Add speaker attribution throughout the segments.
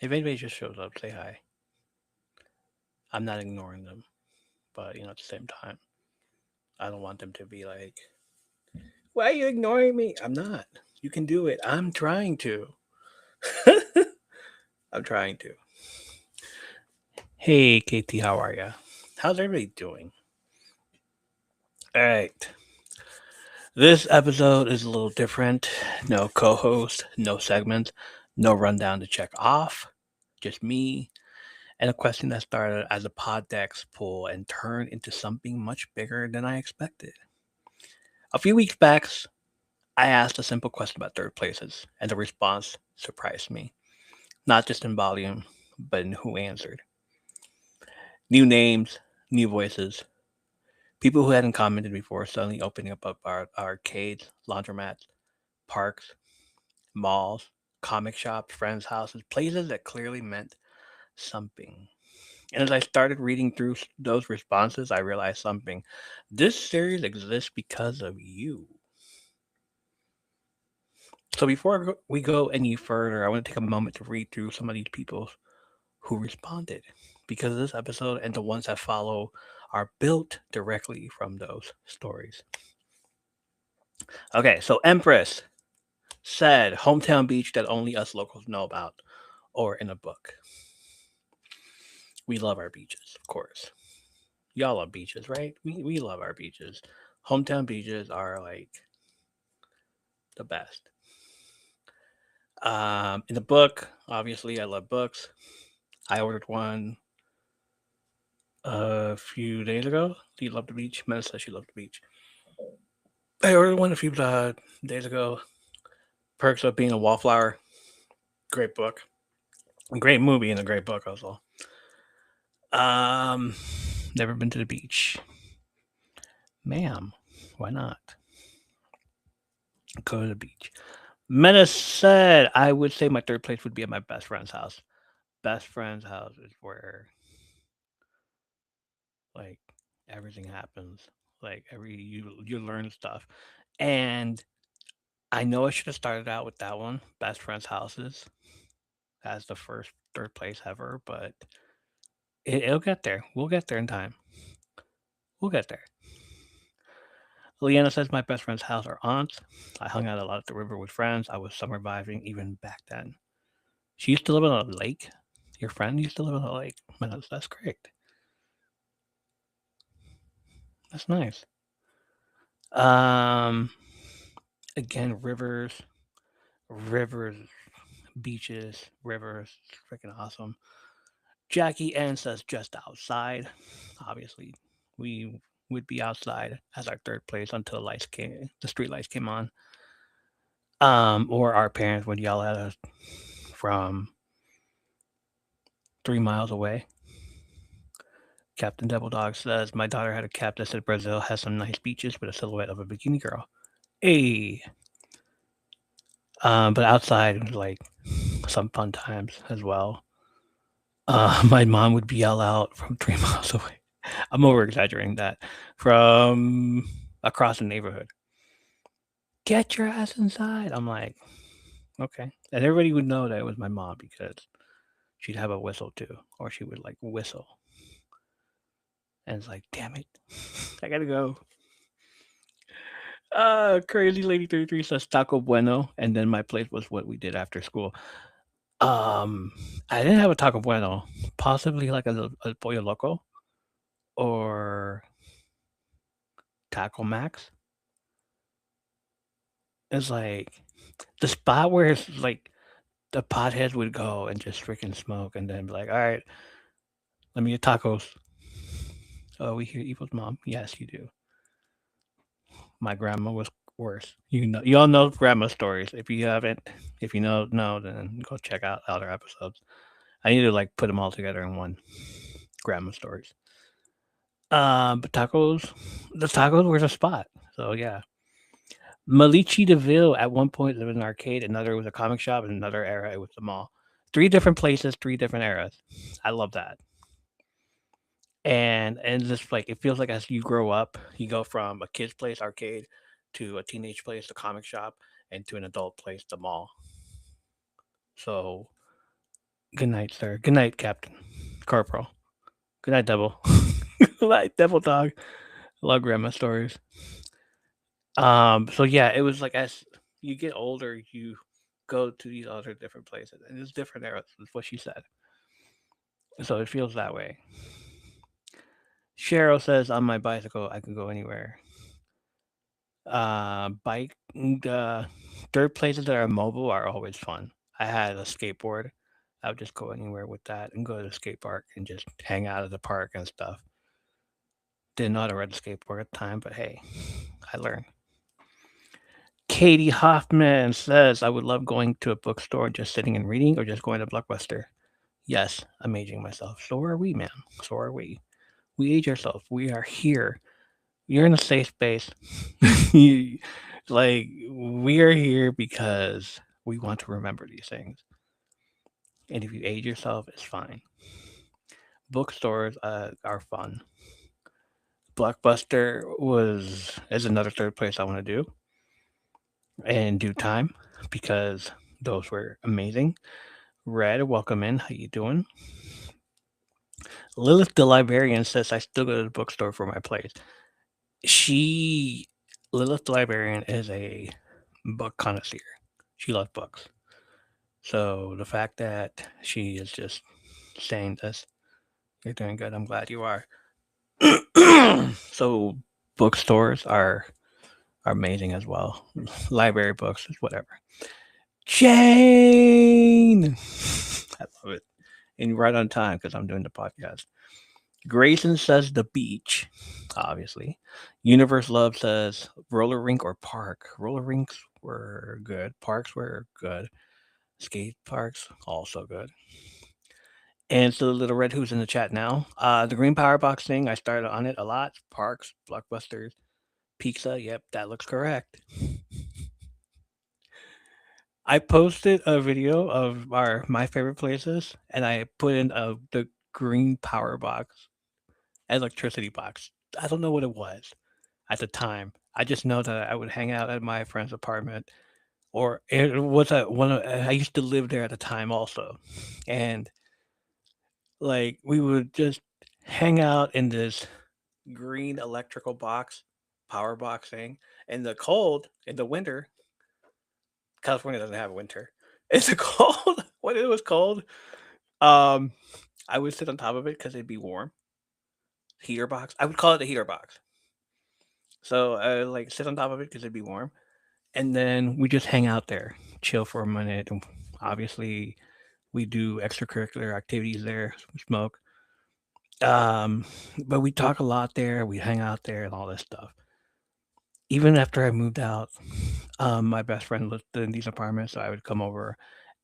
Speaker 1: If anybody just shows up, say hi. I'm not ignoring them, but at the same time, I don't want them to be like, "Why are you ignoring me?" I'm not. You can do it. I'm trying to. I'm trying to. Hey, KT, how are ya? How's everybody doing? All right. This episode is a little different. No co host, no segment, no rundown to check off. Just me and a question that started as a pod decks pull and turned into something much bigger than I expected. A few weeks back, I asked a simple question about third places, and the response surprised me. Not just in volume, but in who answered. New names, new voices, people who hadn't commented before suddenly opening up our arcades, laundromats, parks, malls, comic shops, friends' houses, places that clearly meant something. And as I started reading through those responses, I realized something. This series exists because of you. So before we go any further, I want to take a moment to read through some of these people who responded. Because this episode and the ones that follow are built directly from those stories. Okay, so Empress said hometown beach that only us locals know about or in a book. We love our beaches, of course. Y'all love beaches, right? We love our beaches. Hometown beaches are like the best. In the book, obviously, I love books. I ordered one a few days ago. Do you love the beach? Mena says she loves the beach. I ordered one a few days ago. Perks of Being a Wallflower. Great book. Great movie and a great book also. Um, Never been to the beach. Ma'am, why not? Go to the beach. Mena said I would say my third place would be at my best friend's house. Best friend's house is where like everything happens. Like you learn stuff. And I know I should have started out with that one, best friend's houses, as the first third place ever, but it'll get there. We'll get there in time. We'll get there. Leanna says my best friend's house are aunts. I hung out a lot at the river with friends. I was summer vibing even back then. She used to live on a lake. Your friend used to live on a lake. Man, that's great. That's nice. Um, Again, rivers, beaches, rivers, freaking awesome. Jackie Ann says just outside. Obviously, we would be outside as our third place until the street lights came on. Or our parents would yell at us from 3 miles away. Captain Devil Dog says my daughter had a cap that said Brazil has some nice beaches with a silhouette of a bikini girl. Hey, but outside was like some fun times as well. My mom would yell out from 3 miles away. I'm over exaggerating that from across the neighborhood. Get your ass inside. I'm like, okay. And everybody would know that it was my mom because she'd have a whistle too, or she would like whistle. And it's like, damn it, I gotta go. Crazy Lady 33 says Taco Bueno, and then my place was what we did after school. Um, I didn't have a Taco Bueno, possibly like a Pollo Loco or Taco Max. It's like the spot where it's like the potheads would go and just freaking smoke and then be like, all right, let me get tacos. Oh, we hear Evil's mom. Yes, you do. My grandma was worse. You all know grandma stories. If you haven't, if you know, then go check out other episodes. I need to like put them all together in one. Grandma stories. But the tacos were the spot. So yeah, Malichi DeVille at one point lived in an arcade, another was a comic shop, and another era it was the mall. Three different places, three different eras. I love that. And just like it feels like as you grow up, you go from a kid's place arcade to a teenage place, the comic shop, and to an adult place, the mall. So Good night, sir. Good night, Captain. Corporal. Good night, Devil. Good night, Devil Dog. Love grandma stories. So yeah, it was like as you get older, you go to these other different places, and it's different eras. Is what she said. So it feels that way. Cheryl says, "On my bicycle, I can go anywhere." Bike, dirt places that are mobile are always fun. I had a skateboard. I would just go anywhere with that and go to the skate park and just hang out at the park and stuff. Didn't know how to ride a skateboard at the time, but hey, I learned. Katie Hoffman says, I would love going to a bookstore and just sitting and reading or just going to Blockbuster. Yes, I'm aging myself. So are we, man. So are we. We age ourselves. We are here. You're in a safe space. You- like, we are here because we want to remember these things. And if you age yourself, it's fine. Bookstores are fun. Blockbuster is another third place I want to do in due time because those were amazing. Red, welcome in. How you doing? Lilith the librarian says I still go to the bookstore for my plays. She Lilith the librarian is a book connoisseur. She loves books. So the fact that she is just saying this, you're doing good. I'm glad you are. So bookstores are amazing as well. Library books, whatever. Jane, I love it, and right on time because I'm doing the podcast. Grayson says the beach, obviously. Universe Love says roller rink or park. Roller rinks were good. Parks were good. Skate parks also good. And so Little Red who's in the chat now. The green power box thing, I started on it a lot. Parks, blockbusters, pizza. Yep, that looks correct. I posted a video of our my favorite places, and I put in the green power box, electricity box. I don't know what it was at the time. I just know that I would hang out at my friend's apartment, or it was at one. I used to live there at the time also, and like we would just hang out in this green electrical box, power box thing. In the cold, in the winter, California doesn't have winter. It's a cold when it was cold. Um, I would sit on top of it because it'd be warm. Heater box. I would call it a heater box. So I would, like sit on top of it because it'd be warm, and then we just hang out there, chill for a minute. And obviously, we do extracurricular activities there. We smoke. Um, but we talk a lot there. We hang out there and all this stuff. Even after I moved out, my best friend lived in these apartments, so I would come over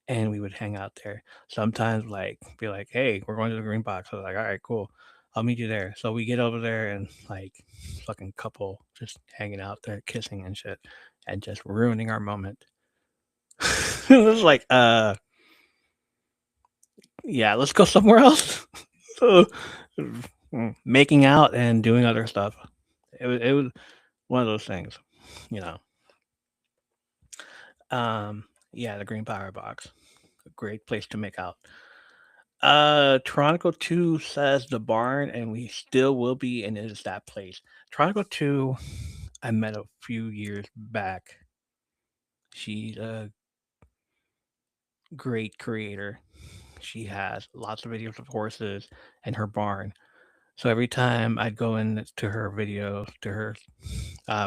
Speaker 1: and we would hang out there. Sometimes, like, be like, "Hey, we're going to the green box." I was like, "All right, cool. I'll meet you there." So we get over there and like fucking couple just hanging out there, kissing and shit, and just ruining our moment. It was like, yeah, let's go somewhere else. So, making out and doing other stuff. It was one of those things, you know. Yeah, the green power box, a great place to make out. Chronicle 2 says the barn, and we still will be, and it is that place. Chronicle 2, I met a few years back. She's a great creator. She has lots of videos of horses and her barn. So every time I'd go into her videos, to her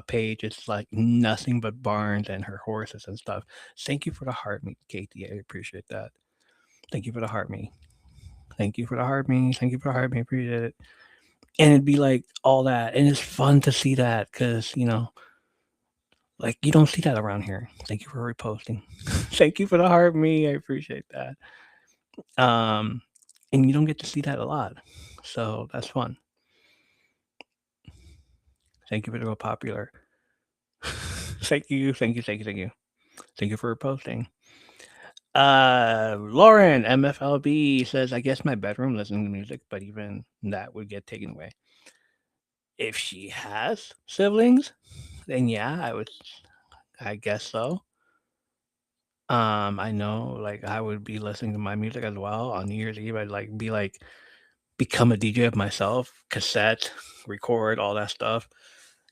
Speaker 1: page, it's like nothing but barns and her horses and stuff. Thank you for the heart me, Katie. I appreciate that. Thank you for the heart me. Thank you for the heart me. Thank you for the heart me. Appreciate it. And it'd be like all that, and it's fun to see that because like you don't see that around here. Thank you for reposting. Thank you for the heart me. I appreciate that. Um, and you don't get to see that a lot, so that's fun. Thank you for the real popular. Thank you, thank you, thank you, thank you, thank you for reposting. Lauren MFLB says, I guess my bedroom listening to music, but even that would get taken away. If she has siblings, then yeah, I guess so. I know, like, I would be listening to my music as well on New Year's Eve. I'd like be like become a DJ of myself, cassette, record all that stuff.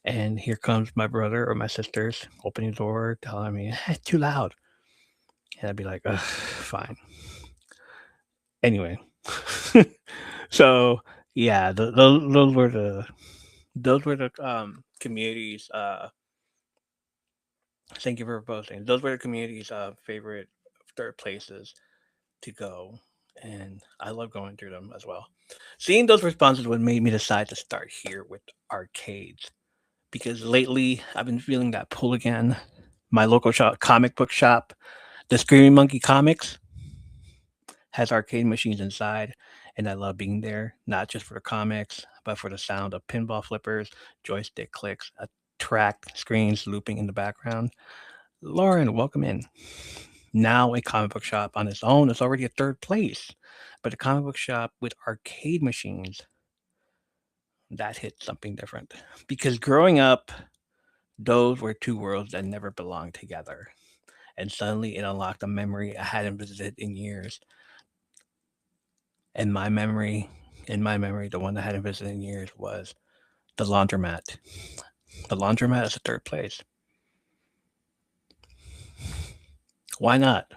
Speaker 1: And here comes my brother or my sisters opening the door, telling me, "Hey, too loud." And I'd be like, ugh, fine. Anyway, so yeah, those were the communities. Thank you for posting. Those were the communities' favorite third places to go, and I love going through them as well. Seeing those responses what made me decide to start here with arcades because lately I've been feeling that pull again. My local shop, comic book shop, the Screaming Monkey Comics, has arcade machines inside, and I love being there, not just for the comics, but for the sound of pinball flippers, joystick clicks, a track screens looping in the background. Lauren, welcome in. Now a comic book shop on its own is already a third place, but a comic book shop with arcade machines, that hit something different. Because growing up, those were two worlds that never belonged together. And suddenly it unlocked a memory I hadn't visited in years. And in my memory, the one I hadn't visited in years was the laundromat. The laundromat is a third place. Why not?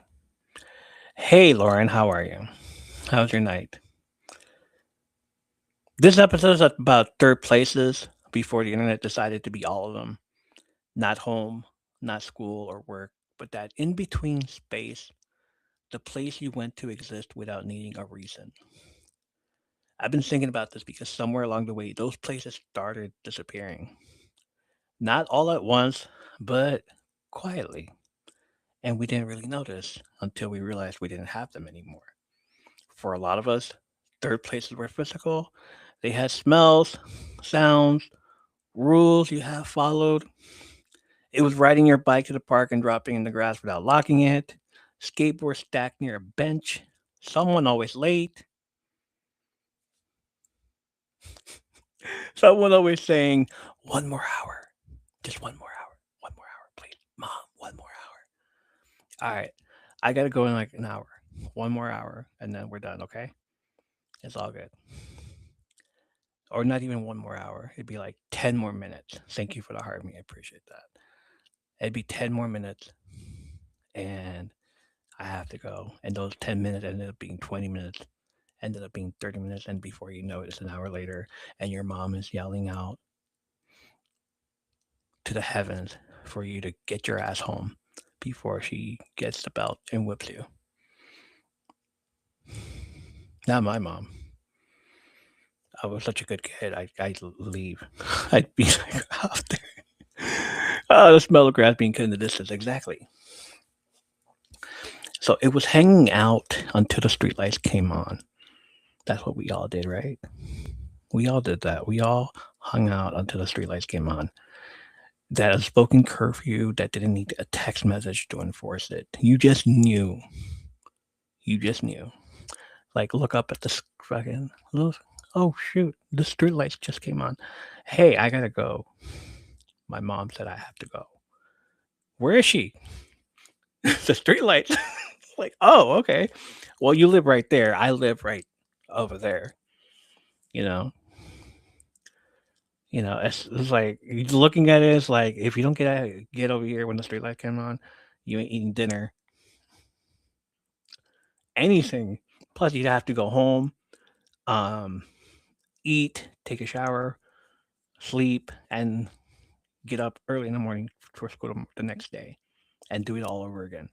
Speaker 1: Hey, Lauren, how are you? How's your night? This episode is about third places before the internet decided to be all of them. Not home, not school or work, but that in between space, the place you went to exist without needing a reason. I've been thinking about this because somewhere along the way, those places started disappearing. Not all at once, but quietly. And we didn't really notice until we realized we didn't have them anymore. For a lot of us, third places were physical. They had smells, sounds, rules you have followed. It was riding your bike to the park and dropping in the grass without locking it, skateboard stacked near a bench, someone always late, someone always saying, 1 more hour, just 1 more hour, 1 more hour, please. Mom, 1 more hour. All right, I got to go in like an hour, 1 more hour, and then we're done, okay? It's all good. Or not even 1 more hour. It'd be like 10 more minutes. Thank you for the heart me. I appreciate that. It'd be 10 more minutes, and I have to go. And those 10 minutes ended up being 20 minutes, ended up being 30 minutes. And before you know it, it's an hour later, and your mom is yelling out to the heavens for you to get your ass home before she gets the belt and whips you. Not my mom. I was such a good kid. I'd leave. I'd be like out there. Oh, the smell of grass being cut in the distance. Exactly. So it was hanging out until the streetlights came on. That's what we all did, right? We all did that. We all hung out until the streetlights came on. That unspoken curfew that didn't need a text message to enforce it. You just knew. You just knew. Like, look up at the fucking. Look, oh, shoot. The streetlights just came on. Hey, I gotta go. My mom said I have to go. Where is she? The streetlights. Like, oh, okay. Well, you live right there. I live right over there. You know, it's like you looking at it. It's like if you don't get over here when the street light came on, you ain't eating dinner, anything. Plus, you'd have to go home, um, eat, take a shower, sleep, and get up early in the morning for school the next day, and do it all over again.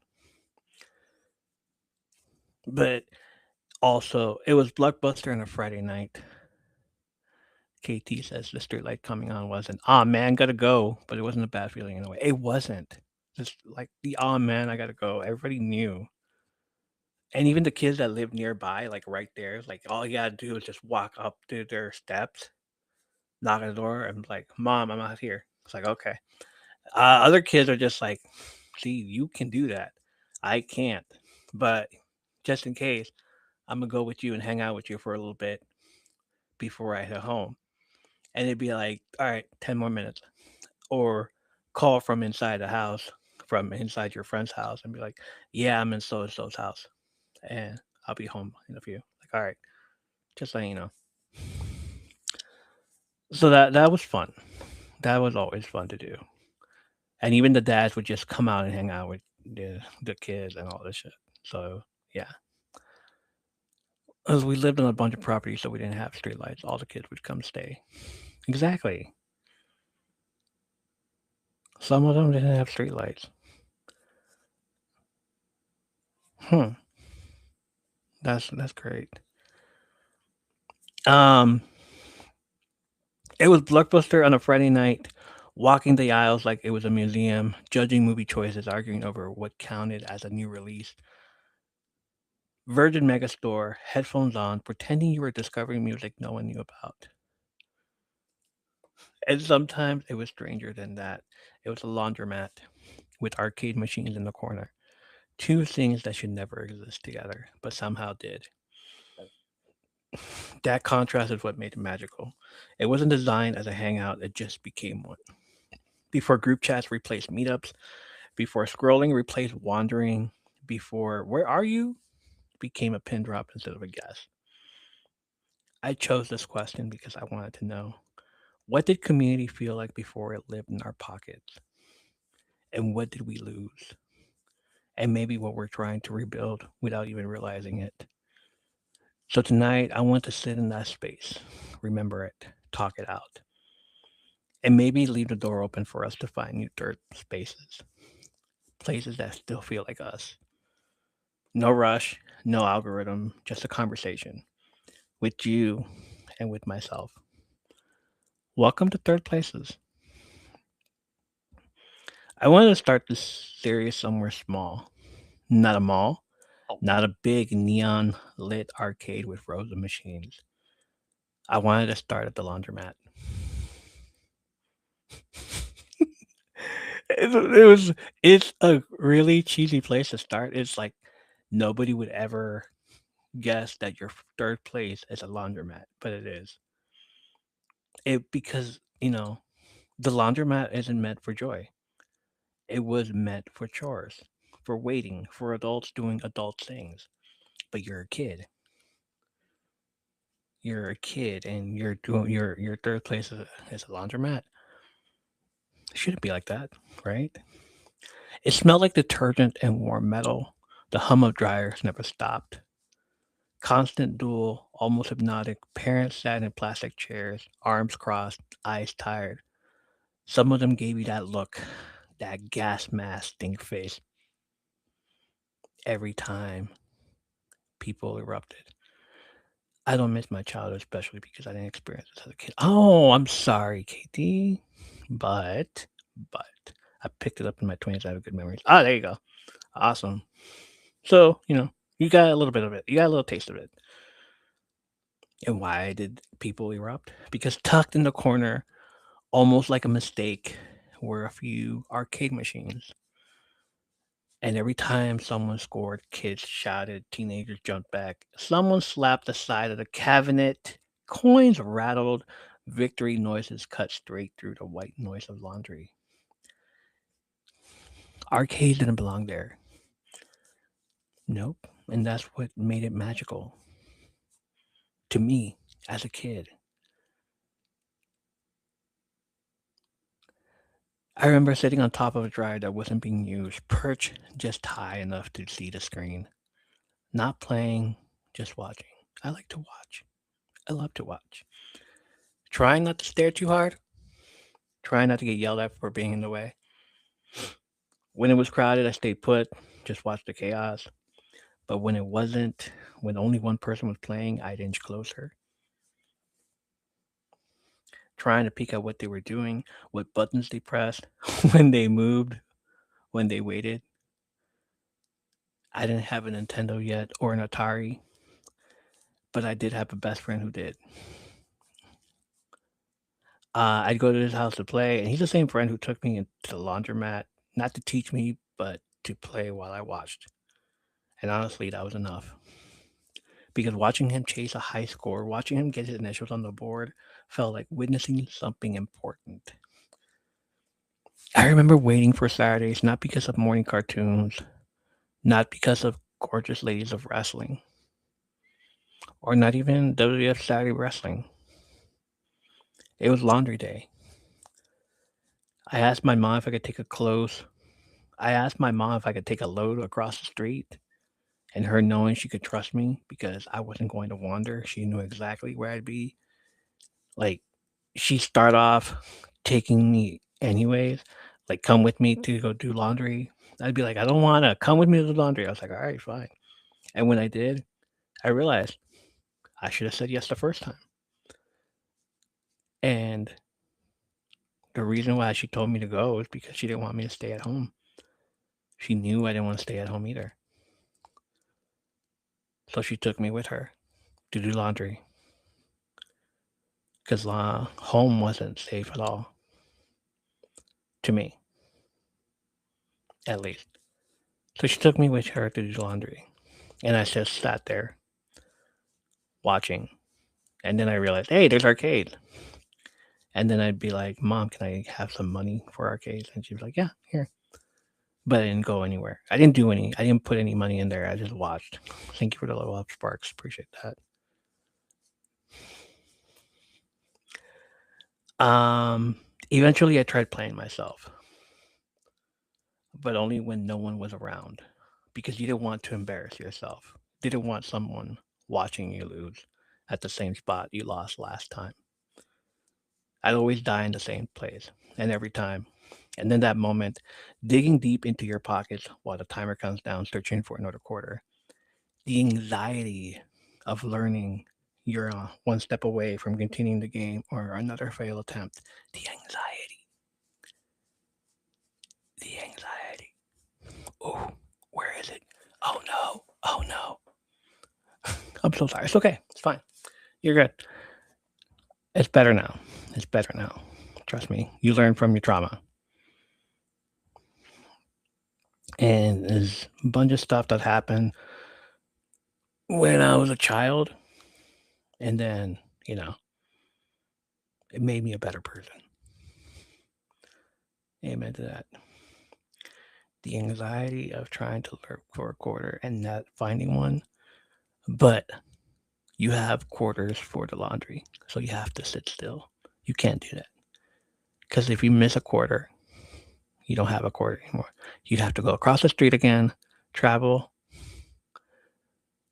Speaker 1: But also, it was Blockbuster on a Friday night. KT says the street light coming on wasn't, ah man, gotta go, but it wasn't a bad feeling in a way. It wasn't. Just like the ah man, I gotta go. Everybody knew. And even the kids that live nearby, like right there, like all you gotta do is just walk up to their steps, knock on the door, and be like, Mom, I'm out here. It's like, okay. Other kids are just like, see, you can do that. I can't. But just in case, I'm gonna go with you and hang out with you for a little bit before I head home. And it'd be like, all right, 10 more minutes. Or call from inside the house from inside your friend's house and be like, "Yeah, I'm in so and so's house, and I'll be home in a few." Like, all right, just letting you know. So that was fun. That was always fun to do. And even the dads would just come out and hang out with the kids and all this shit. So yeah, as we lived on a bunch of properties, so we didn't have street lights. All the kids would come stay. Exactly. Some of them didn't have street lights. Hmm. That's great. Um, it was Blockbuster on a Friday night, walking the aisles like it was a museum, judging movie choices, arguing over what counted as a new release. Virgin Megastore, headphones on, pretending you were discovering music no one knew about. And sometimes it was stranger than that. It was a laundromat with arcade machines in the corner. Two things that should never exist together, but somehow did. That contrast is what made it magical. It wasn't designed as a hangout, it just became one. Before group chats replaced meetups, before scrolling replaced wandering, before "where are you" became a pin drop instead of a guess. I chose this question because I wanted to know, what did community feel like before it lived in our pockets? And what did we lose? And maybe what we're trying to rebuild without even realizing it. So tonight, I want to sit in that space, remember it, talk it out, and maybe leave the door open for us to find new third spaces, places that still feel like us. No rush, no algorithm, just a conversation with you and with myself. Welcome to Third Places. I wanted to start this series somewhere small, not a mall, not a big neon lit arcade with rows of machines. I wanted to start at the laundromat. It's a really cheesy place to start. It's like nobody would ever guess that your third place is a laundromat, but it is. It because, the laundromat isn't meant for joy. It was meant for chores, for waiting, for adults doing adult things. But you're a kid. You're a kid and you're doing your third place is a laundromat. It shouldn't be like that, right? It smelled like detergent and warm metal. The hum of dryers never stopped. Constant duel, almost hypnotic. Parents sat in plastic chairs, arms crossed, eyes tired. Some of them gave you that look, that gas mask stink face every time people erupted. I don't miss my childhood, especially because I didn't experience this as a kid. Oh, I'm sorry, KT, but I picked it up in my 20s. I have good memories. Ah, there you go. Awesome. So, you got a little bit of it. You got a little taste of it. And why did people erupt? Because tucked in the corner, almost like a mistake, were a few arcade machines. And every time someone scored, kids shouted, teenagers jumped back. Someone slapped the side of the cabinet. Coins rattled. Victory noises cut straight through the white noise of laundry. Arcades didn't belong there. Nope. And that's what made it magical to me as a kid. I remember sitting on top of a dryer that wasn't being used, perched just high enough to see the screen. Not playing, just watching. I like to watch. I love to watch. Trying not to stare too hard, trying not to get yelled at for being in the way. When it was crowded, I stayed put, just watched the chaos. But when it wasn't, when only one person was playing, I'd inch closer, trying to peek at what they were doing, what buttons they pressed, when they moved, when they waited. I didn't have a Nintendo yet or an Atari, but I did have a best friend who did. I'd go to his house to play, and he's the same friend who took me into the laundromat, not to teach me, but to play while I watched. And honestly, that was enough. Because watching him chase a high score, watching him get his initials on the board, felt like witnessing something important. I remember waiting for Saturdays not because of morning cartoons, not because of gorgeous ladies of wrestling, or not even WWF Saturday wrestling. It was laundry day. I asked my mom if I could take a clothes. I asked my mom if I could take a load across the street, and her knowing she could trust me because I wasn't going to wander, she knew exactly where I'd be. Like, she start off taking me anyways, like, come with me to go do laundry. I'd be like, I don't want to come with me to the laundry. I was like, all right, fine. And when I did, I realized I should have said yes the first time. And the reason why she told me to go is because she didn't want me to stay at home. She knew I didn't want to stay at home either. So she took me with her to do laundry because home wasn't safe at all, to me, at least. So she took me with her to do laundry. And I just sat there watching. And then I realized, hey, there's arcade. And then I'd be like, Mom, can I have some money for arcades? And she'd be like, yeah, here. But I didn't go anywhere. I didn't put any money in there. I just watched. Thank you for the level up, Sparks. Appreciate that. Eventually I tried playing myself, but only when no one was around. Because you didn't want to embarrass yourself. Didn't want someone watching you lose at the same spot you lost last time. I'd always die in the same place, and every time. And then that moment, digging deep into your pockets while the timer counts down, searching for another quarter. The anxiety of learning you're one step away from continuing the game or another failed attempt. The anxiety. The anxiety. Oh, where is it? Oh no. Oh no. I'm so sorry. It's okay. It's fine. You're good. It's better now. It's better now. Trust me. You learn from your trauma. And there's a bunch of stuff that happened when I was a child. And then, it made me a better person. Amen to that. The anxiety of trying to look for a quarter and not finding one. But you have quarters for the laundry. So you have to sit still. You can't do that. Because if you miss a quarter, you don't have a quarter anymore. You'd have to go across the street again, travel,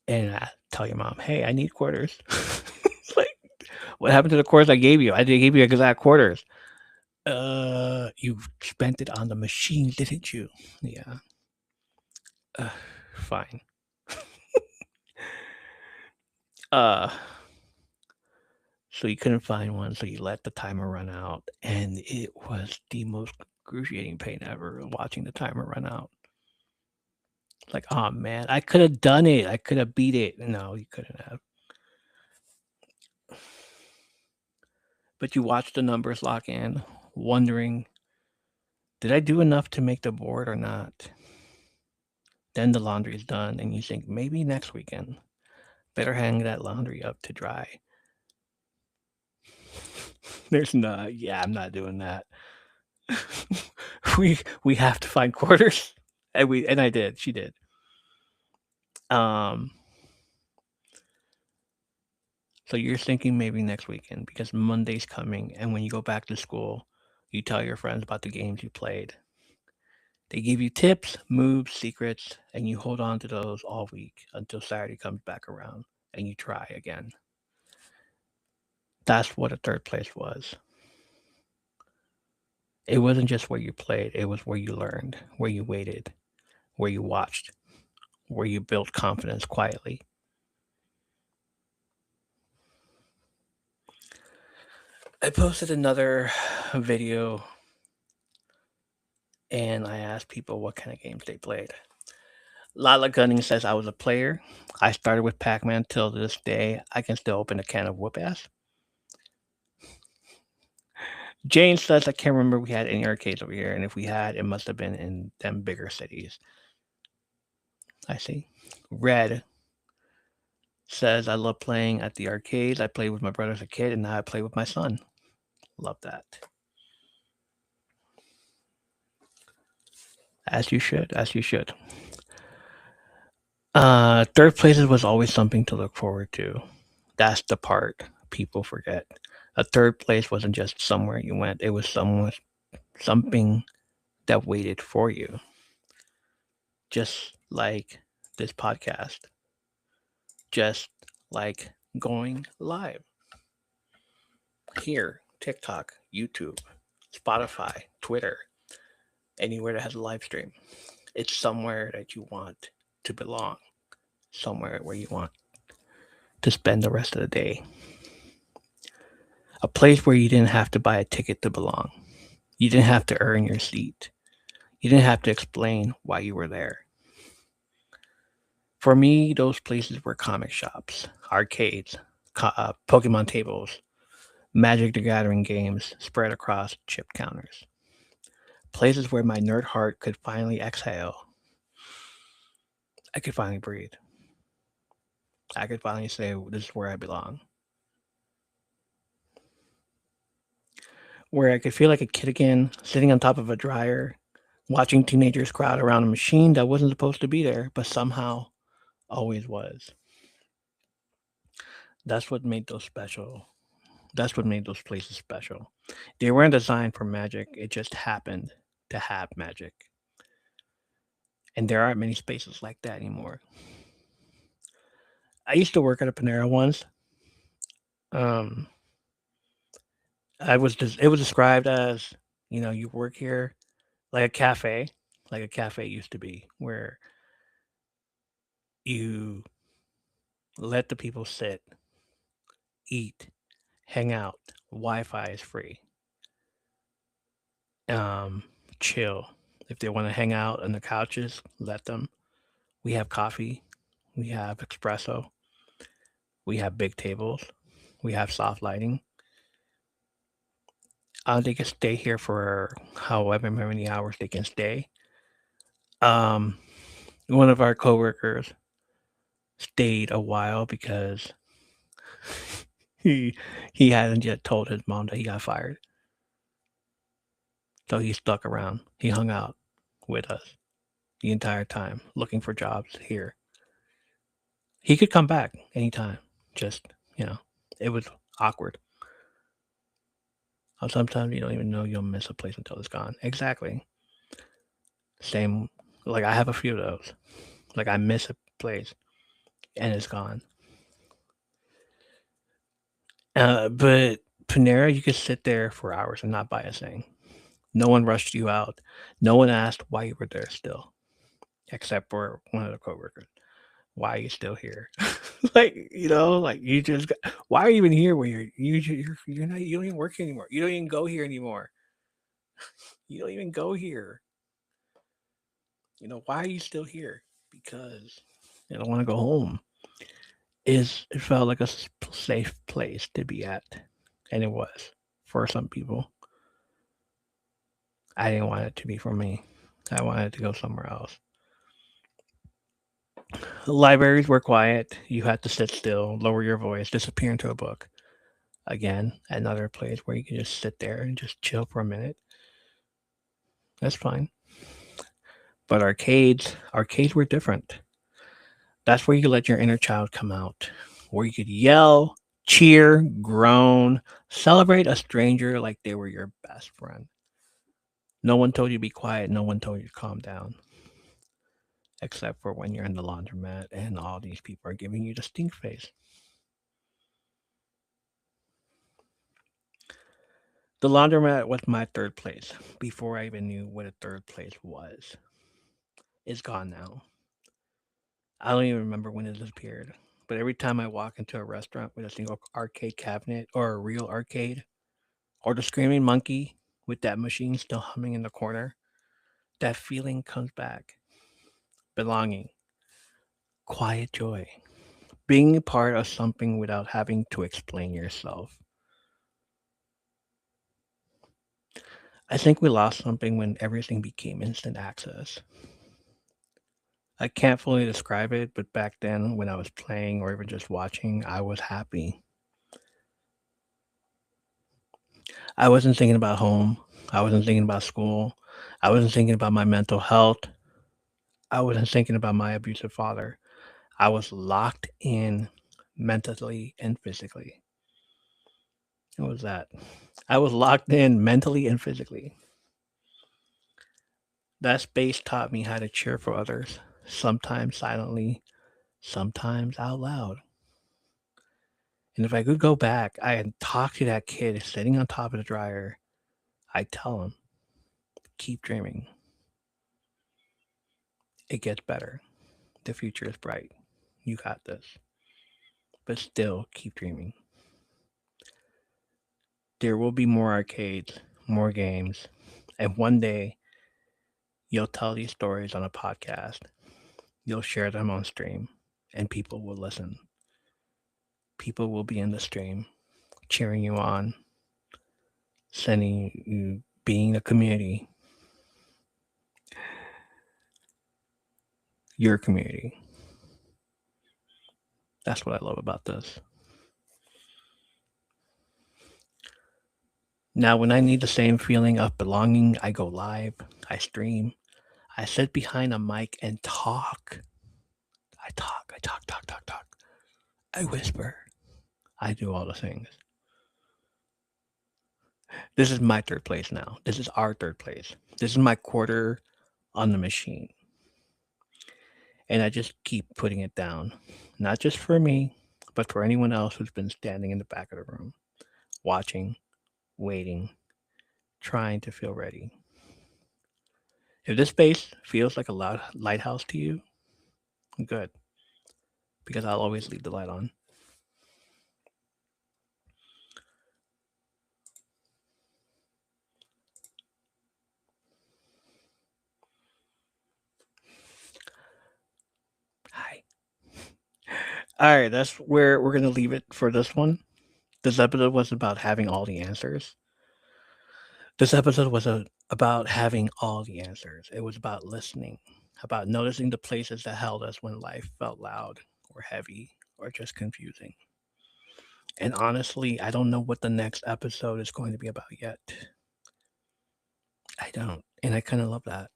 Speaker 1: and tell your mom, hey, I need quarters. Like, what happened to the quarters I gave you? I gave you exact quarters. You spent it on the machine, didn't you? Yeah. Uh, Fine. Uh, so you couldn't find one, so you let the timer run out, and it was the most excruciating pain ever watching the timer run out. Like, oh man, I could have done it. I could have beat it. No, you couldn't have. But you watch the numbers lock in, wondering, did I do enough to make the board or not? Then the laundry is done, and you think maybe next weekend, better hang that laundry up to dry. There's not. Yeah, I'm not doing that. we have to find quarters, and I did. She did. Um. So you're thinking maybe next weekend because Monday's coming, and when you go back to school, you tell your friends about the games you played. They give you tips, moves, secrets, and you hold on to those all week until Saturday comes back around and you try again. That's what a third place was. It wasn't just where you played, it was where you learned, where you waited, where you watched, where you built confidence quietly. I posted another video and I asked people what kind of games they played. Lala Gunning says I was a player. I started with Pac-Man till this day. I can still open a can of whoop ass. Jane says I can't remember we had any arcades over here, and if we had, it must have been in them bigger cities. I see. Red says I love playing at the arcades. I played with my brother as a kid, and now I play with my son. Love that. As you should, as you should. Third places was always something to look forward to. That's the part people forget. A third place wasn't just somewhere you went, it was something that waited for you. Just like this podcast, just like going live here, TikTok, YouTube, Spotify, Twitter, anywhere that has a live stream. It's somewhere that you want to belong, somewhere where you want to spend the rest of the day. A place where you didn't have to buy a ticket to belong. You didn't have to earn your seat. You didn't have to explain why you were there. For me, those places were comic shops, arcades, Pokemon tables, Magic the Gathering games spread across chip counters. Places where my nerd heart could finally exhale. I could finally breathe. I could finally say, this is where I belong. Where I could feel like a kid again, sitting on top of a dryer, watching teenagers crowd around a machine that wasn't supposed to be there, but somehow always was. That's what made those special. That's what made those places special. They weren't designed for magic, it just happened to have magic. And there aren't many spaces like that anymore. I used to work at a Panera once. Um, it was described as, you work here like a cafe used to be, where you let the people sit, eat, hang out. Wi-Fi is free. Um, chill. If they want to hang out on the couches, let them. We have coffee. We have espresso. We have big tables. We have soft lighting. They can stay here for however many hours they can stay. Um, One of our coworkers stayed a while because he he hadn't yet told his mom that he got fired. So he stuck around. He hung out with us the entire time, looking for jobs here. He could come back anytime. Just, you know, it was awkward. Sometimes you don't even know you'll miss a place until it's gone. Exactly. Same. Like I have a few of those. Like I miss a place and it's gone. But Panera, you could sit there for hours and not buy a thing. No one rushed you out. No one asked why you were there still, except for one of the coworkers. Why are you still here? Like you just. Why are you even here? Where you're not. You don't even work here anymore. You don't even go here anymore. You don't even go here. Why are you still here? Because I don't want to go home. It felt like a safe place to be at, and it was for some people. I didn't want it to be for me. I wanted to go somewhere else. Libraries were quiet. You had to sit still, lower your voice, disappear into a book. Again, another place where you can just sit there and just chill for a minute. That's fine. But arcades were different. That's where you could let your inner child come out, where you could yell, cheer, groan, celebrate a stranger like they were your best friend. No one told you to be quiet. No one told you to calm down, except for when you're in the laundromat and all these people are giving you the stink face. The laundromat was my third place before I even knew what a third place was. It's gone now. I don't even remember when it disappeared. But every time I walk into a restaurant with a single arcade cabinet or a real arcade or the screaming monkey with that machine still humming in the corner, that feeling comes back. Belonging, quiet joy, being a part of something without having to explain yourself. I think we lost something when everything became instant access. I can't fully describe it, but back then when I was playing or even just watching, I was happy. I wasn't thinking about home. I wasn't thinking about school. I wasn't thinking about my mental health. I wasn't thinking about my abusive father. I was locked in mentally and physically. What was that? I was locked in mentally and physically. That space taught me how to cheer for others, sometimes silently, sometimes out loud. And if I could go back, I'd talk to that kid sitting on top of the dryer. I'd tell him, keep dreaming. It gets better. The future is bright. You got this. But still, keep dreaming. There will be more arcades, more games, and one day you'll tell these stories on a podcast. You'll share them on stream, and people will listen. People will be in the stream, cheering you on, sending you, being a community, your community. That's what I love about this. Now, when I need the same feeling of belonging, I go live, I stream, I sit behind a mic and talk. I talk. I whisper. I do all the things. This is my third place now. This is our third place. This is my quarter on the machine. And I just keep putting it down. Not just for me, but for anyone else who's been standing in the back of the room, watching, waiting, trying to feel ready. If this space feels like a loud lighthouse to you, good, because I'll always leave the light on. Hi. All right, that's where we're going to leave it for this one. This episode was about having all the answers. This episode was about having all the answers. It was about listening, about noticing the places that held us when life felt loud or heavy or just confusing. And honestly, I don't know what the next episode is going to be about yet. I don't. And I kind of love that.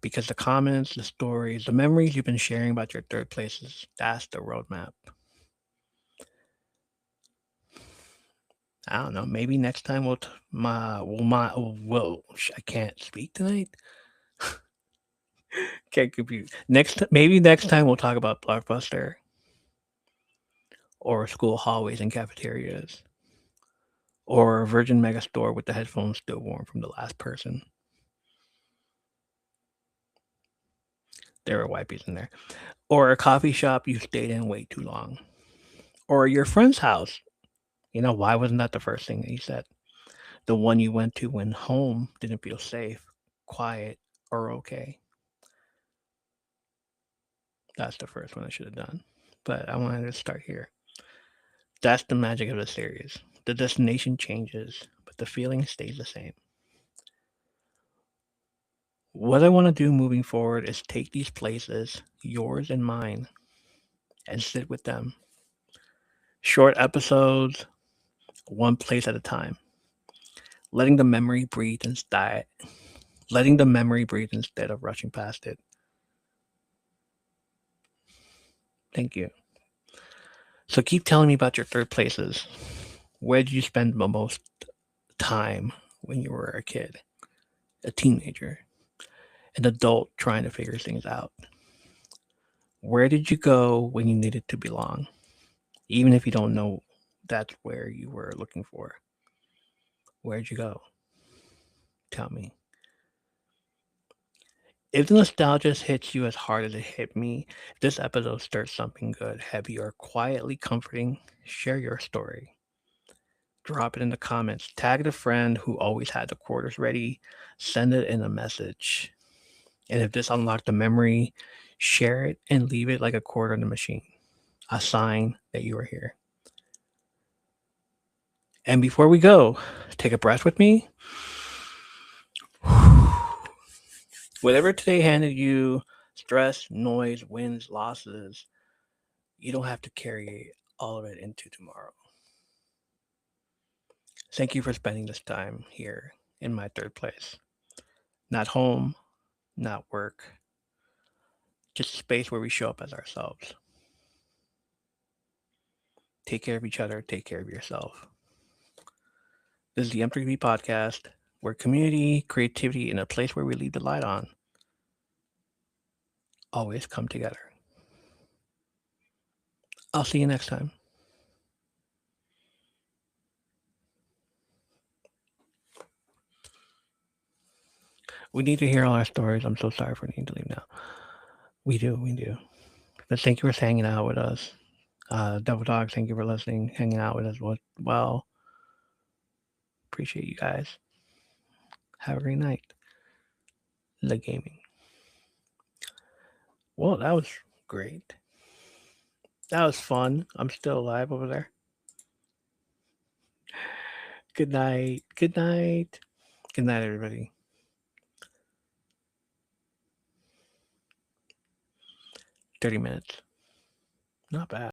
Speaker 1: Because the comments, the stories, the memories you've been sharing about your third places, that's the roadmap. I don't know. Maybe next time I can't speak tonight. Can't confuse. Maybe next time we'll talk about Blockbuster or school hallways and cafeterias or a Virgin Megastore with the headphones still warm from the last person. There were wipes in there. Or a coffee shop you stayed in way too long. Or your friend's house. Why wasn't that the first thing that you said? The one you went to when home didn't feel safe, quiet, or okay. That's the first one I should have done. But I wanted to start here. That's the magic of the series. The destination changes, but the feeling stays the same. What I want to do moving forward is take these places, yours and mine, and sit with them. Short episodes, one place at a time. Letting the memory breathe instead. Letting the memory breathe instead of rushing past it. Thank you. So keep telling me about your third places. Where did you spend the most time when you were a kid, a teenager, an adult trying to figure things out? Where did you go when you needed to belong? Even if you don't know that's where you were looking for. Where'd you go? Tell me. If the nostalgia hits you as hard as it hit me, if this episode stirs something good, heavy, or quietly comforting, share your story. Drop it in the comments. Tag the friend who always had the quarters ready. Send it in a message. And if this unlocked a memory, share it and leave it like a quarter in the machine. A sign that you are here. And before we go, take a breath with me. Whatever today handed you, stress, noise, wins, losses, you don't have to carry all of it into tomorrow. Thank you for spending this time here in my third place. Not home, not work. Just a space where we show up as ourselves. Take care of each other, take care of yourself. This is the M3B podcast, where community, creativity, and a place where we leave the light on always come together. I'll see you next time. We need to hear all our stories. I'm so sorry for needing to leave now. We do. But thank you for hanging out with us. Double Dog, thank you for listening, hanging out with us. Well, appreciate you guys. Have a great night. The gaming. Well, that was great. That was fun. I'm still alive over there. Good night. Good night. Good night, everybody. 30 minutes. Not bad.